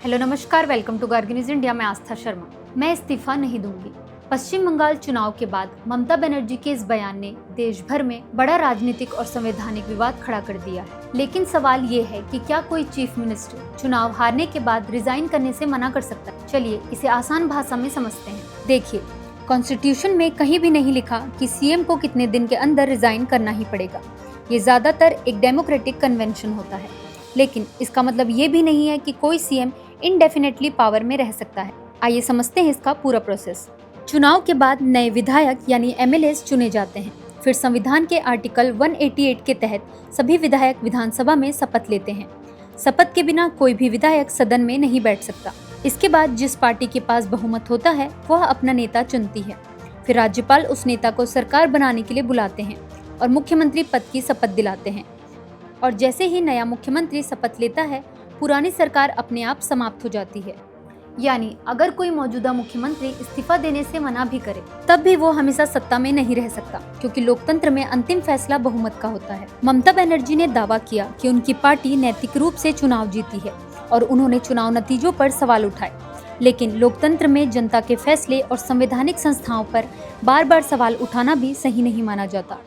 Hello नमस्कार, welcome to Gargi news India. मैं आस्था शर्मा। मैं इस्तीफा नहीं दूंगी। पश्चिम बंगाल चुनाव के बाद ममता बनर्जी के इस बयान ने देश भर में बड़ा राजनीतिक और संवैधानिक विवाद खड़ा कर दिया है। लेकिन सवाल ये है कि क्या कोई चीफ मिनिस्टर चुनाव हारने के बाद रिजाइन करने से मना कर सकता है? चलिए इसे आसान भाषा में समझते हैं। देखिए, कॉन्स्टिट्यूशन में कहीं भी नहीं लिखा कि सीएम को कितने दिन के अंदर रिजाइन करना ही पड़ेगा। ये ज्यादातर एक डेमोक्रेटिक कन्वेंशन होता है, लेकिन इसका मतलब ये भी नहीं है कि कोई सीएम इंडेफिनेटली पावर में रह सकता है। आइए समझते हैं इसका पूरा प्रोसेस। चुनाव के बाद नए विधायक यानी एमएलएस चुने जाते हैं। फिर संविधान के आर्टिकल 188 के तहत सभी विधायक विधानसभा में शपथ लेते हैं। शपथ के बिना कोई भी विधायक सदन में नहीं बैठ सकता। इसके बाद जिस पार्टी के पास बहुमत होता है वह अपना नेता चुनती है। फिर राज्यपाल उस नेता को सरकार बनाने के लिए बुलाते हैं और मुख्यमंत्री पद की शपथ दिलाते हैं। और जैसे ही नया मुख्यमंत्री शपथ लेता है, पुरानी सरकार अपने आप समाप्त हो जाती है। यानी अगर कोई मौजूदा मुख्यमंत्री इस्तीफा देने से मना भी करे, तब भी वो हमेशा सत्ता में नहीं रह सकता, क्योंकि लोकतंत्र में अंतिम फैसला बहुमत का होता है। ममता बनर्जी ने दावा किया कि उनकी पार्टी नैतिक रूप से चुनाव जीती है और उन्होंने चुनाव नतीजों पर सवाल उठाए। लेकिन लोकतंत्र में जनता के फैसले और संवैधानिक संस्थाओं पर बार बार सवाल उठाना भी सही नहीं माना जाता।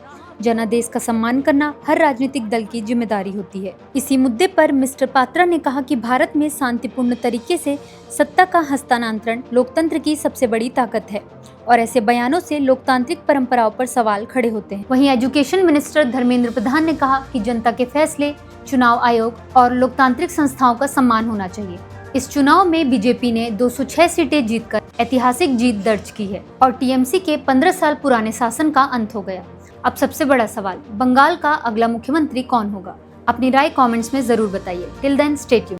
जनादेश का सम्मान करना हर राजनीतिक दल की जिम्मेदारी होती है। इसी मुद्दे पर मिस्टर पात्रा ने कहा कि भारत में शांतिपूर्ण तरीके से सत्ता का हस्तांतरण लोकतंत्र की सबसे बड़ी ताकत है और ऐसे बयानों से लोकतांत्रिक परंपराओं पर सवाल खड़े होते हैं। वहीं एजुकेशन मिनिस्टर धर्मेंद्र प्रधान ने कहा कि जनता के फैसले, चुनाव आयोग और लोकतांत्रिक संस्थाओं का सम्मान होना चाहिए। इस चुनाव में बीजेपी ने 206 सीटें जीतकर ऐतिहासिक जीत दर्ज की है और टीएमसी के 15 साल पुराने शासन का अंत हो गया। अब सबसे बड़ा सवाल, बंगाल का अगला मुख्यमंत्री कौन होगा? अपनी राय कमेंट्स में जरूर बताइए। Till then stay tuned.